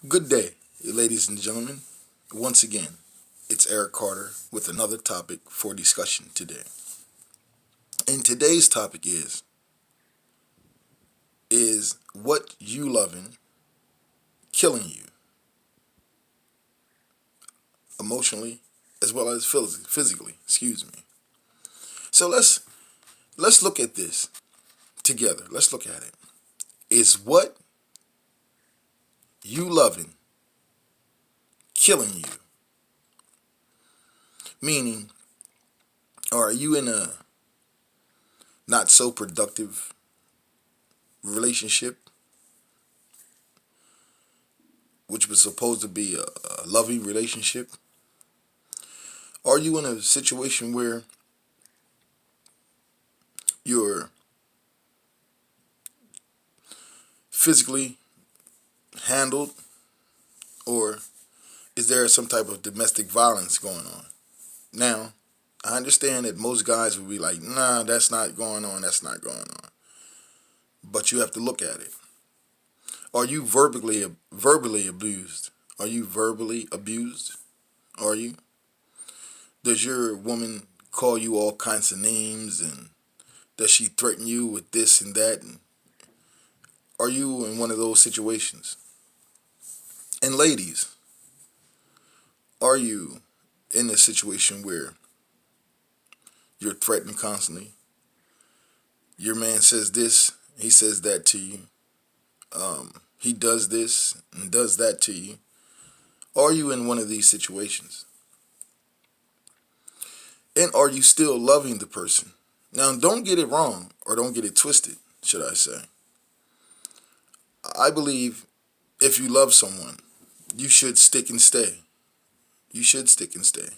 Good day, ladies and gentlemen. Once again, it's Eric Carter with another topic for discussion today. And today's topic is what you loving killing you emotionally as well as physically, excuse me. So let's look at this together. Let's look at it. Is what you loving killing you? Meaning, are you in a not so productive relationship, which was supposed to be a loving relationship? Are you in a situation where you're physically handled, or is there some type of domestic violence going on? Now, I understand that most guys will be like, nah, that's not going on, that's not going on. But you have to look at it. Are you verbally abused? Are you verbally abused? Are you? Does your woman call you all kinds of names, and does she threaten you with this and that? And are you in one of those situations? And ladies, are you in a situation where you're threatened constantly? Your man says this, he says that to you. He does this and does that to you. Are you in one of these situations? And are you still loving the person? Now, don't get it wrong, or don't get it twisted, should I say. I believe if you love someone, you should stick and stay. You should stick and stay,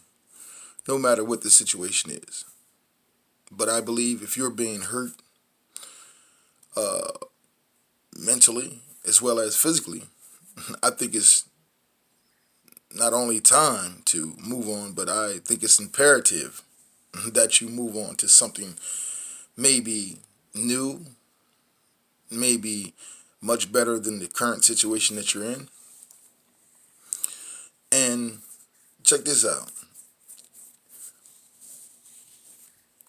no matter what the situation is. But I believe if you're being hurt uh, mentally as well as physically, I think it's not only time to move on, but I think it's imperative that you move on to something maybe new, maybe much better than the current situation that you're in. And check this out.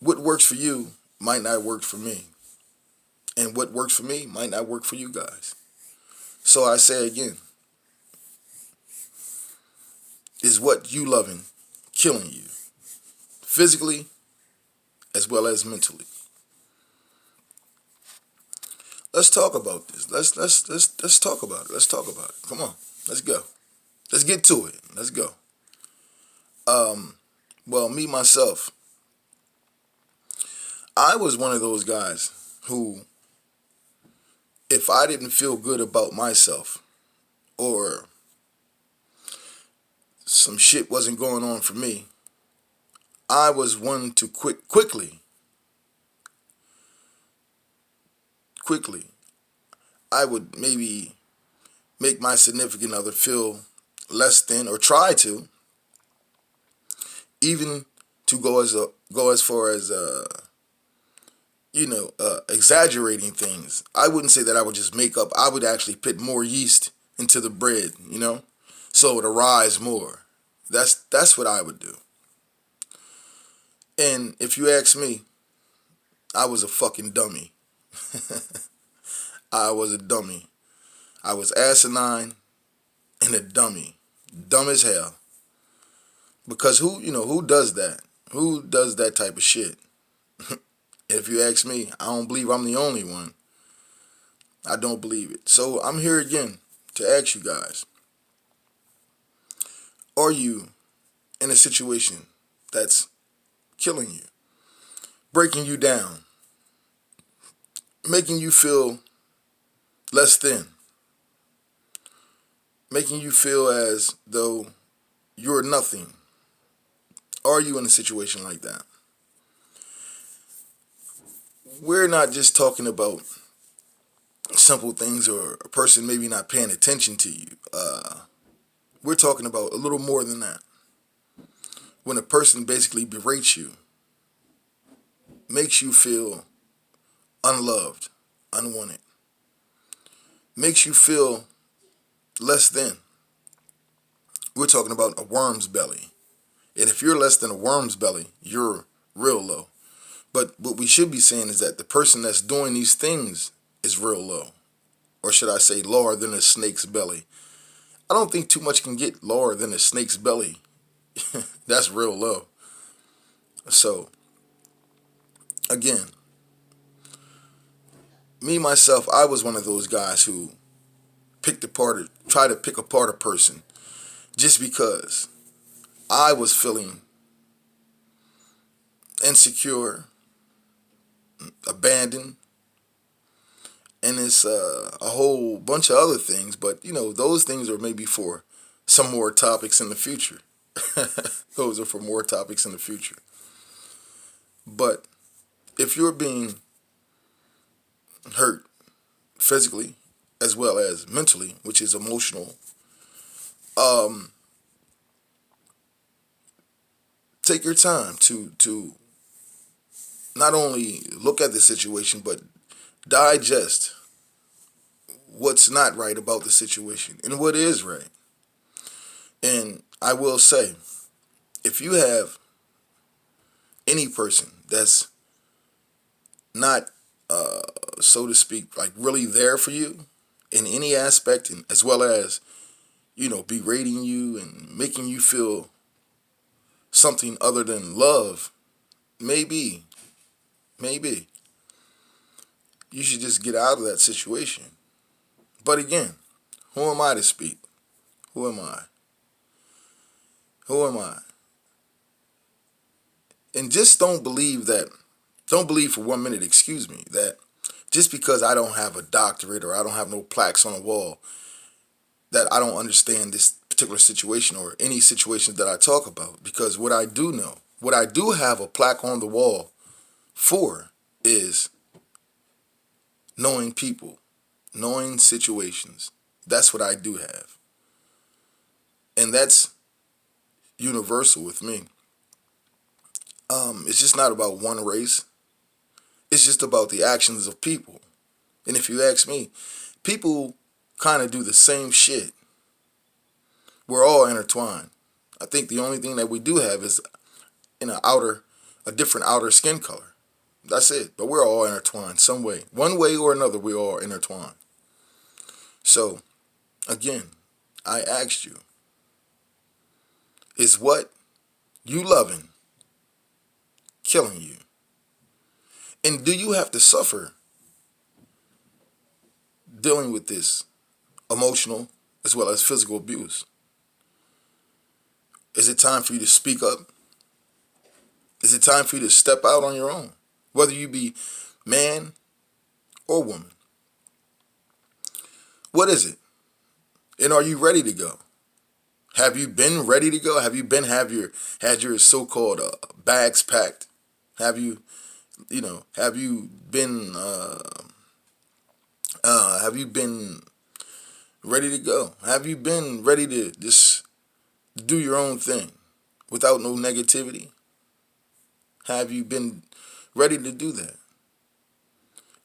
What works for you might not work for me. And what works for me might not work for you guys. So I say again, is what you loving killing you? Physically as well as mentally. Let's talk about this. Let's talk about it. Let's talk about it. Come on. Let's go. Let's get to it. Let's go. Um, well, me myself, I was one of those guys who, if I didn't feel good about myself, or some shit wasn't going on for me, I was one to quickly, I would maybe make my significant other feel less than, or try to, even to go as far as exaggerating things. I wouldn't say that I would just make up. I would actually put more yeast into the bread, so it would rise more. That's what I would do. And if you ask me, I was a fucking dummy. I was a dummy. I was asinine and a dummy. Dumb as hell. Because who does that? Who does that type of shit? If you ask me, I don't believe I'm the only one. I don't believe it. So I'm here again to ask you guys, are you in a situation that's killing you, breaking you down, making you feel less than, making you feel as though you're nothing? Are you in a situation like that? We're not just talking about simple things or a person maybe not paying attention to you. We're talking about a little more than that. When a person basically berates you, makes you feel unloved, unwanted, makes you feel less than. We're talking about a worm's belly. And if you're less than a worm's belly, you're real low. But what we should be saying is that the person that's doing these things is real low. Or should I say lower than a snake's belly. I don't think too much can get lower than a snake's belly. That's real low. So, again, me myself, I was one of those guys who try to pick apart a person just because I was feeling insecure, abandoned, and it's a whole bunch of other things. But those things are maybe for some more topics in the future. Those are for more topics in the future. But if you're being hurt physically as well as mentally, which is emotional, take your time to not only look at the situation but digest what's not right about the situation and what is right. And I will say, if you have any person that's not, so to speak, like really there for you in any aspect, and as well as berating you and making you feel something other than love, maybe you should just get out of that situation. But again, who am I to speak? Who am I? Who am I? And just don't believe for 1 minute, excuse me, that just because I don't have a doctorate or I don't have no plaques on the wall, that I don't understand this particular situation or any situations that I talk about. Because what I do know, what I do have a plaque on the wall for is knowing people, knowing situations. That's what I do have. And that's universal with me. It's just not about one race. It's just about the actions of people. And if you ask me, people kind of do the same shit. We're all intertwined. I think the only thing that we do have is a different outer skin color. That's it. But we're all intertwined some way. One way or another, we're all intertwined. So, again, I asked you, is what you loving killing you? And do you have to suffer dealing with this emotional as well as physical abuse? Is it time for you to speak up? Is it time for you to step out on your own? Whether you be man or woman. What is it? And are you ready to go? Have you been ready to go? Have you had your so-called bags packed? Have you been ready to go? Have you been ready to just do your own thing without no negativity? Have you been ready to do that?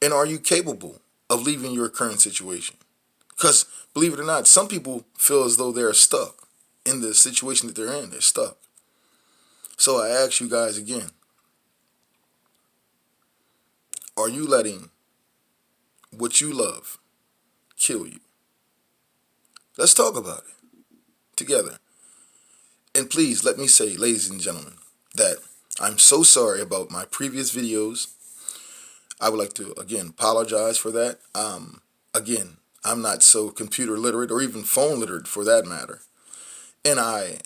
And are you capable of leaving your current situation? Because believe it or not, some people feel as though they're stuck in the situation that they're in. They're stuck. So I ask you guys again, are you letting what you love kill you? Let's talk about it together. And please let me say, ladies and gentlemen, that I'm so sorry about my previous videos. I would like to, again, apologize for that. Again, I'm not so computer literate or even phone literate for that matter. And I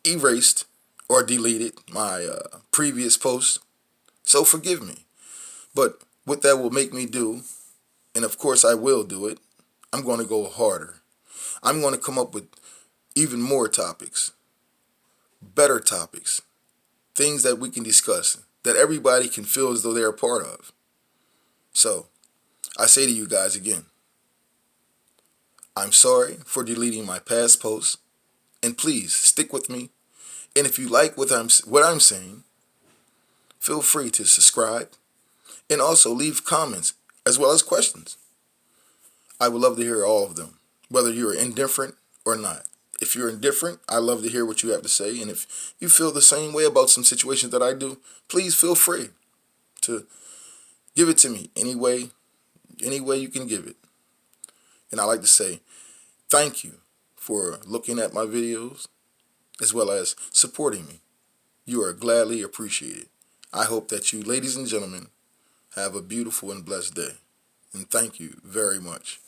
erased or deleted my previous posts. So forgive me. But what that will make me do, and of course I will do it, I'm going to go harder. I'm going to come up with even more topics, better topics, things that we can discuss, that everybody can feel as though they're a part of. So, I say to you guys again, I'm sorry for deleting my past posts, and please stick with me. And if you like what I'm saying, feel free to subscribe and also leave comments as well as questions. I would love to hear all of them, whether you're indifferent or not. If you're indifferent, I love to hear what you have to say. And if you feel the same way about some situations that I do, please feel free to give it to me any way you can give it. And I like to say thank you for looking at my videos as well as supporting me. You are gladly appreciated. I hope that you, ladies and gentlemen, have a beautiful and blessed day. And thank you very much.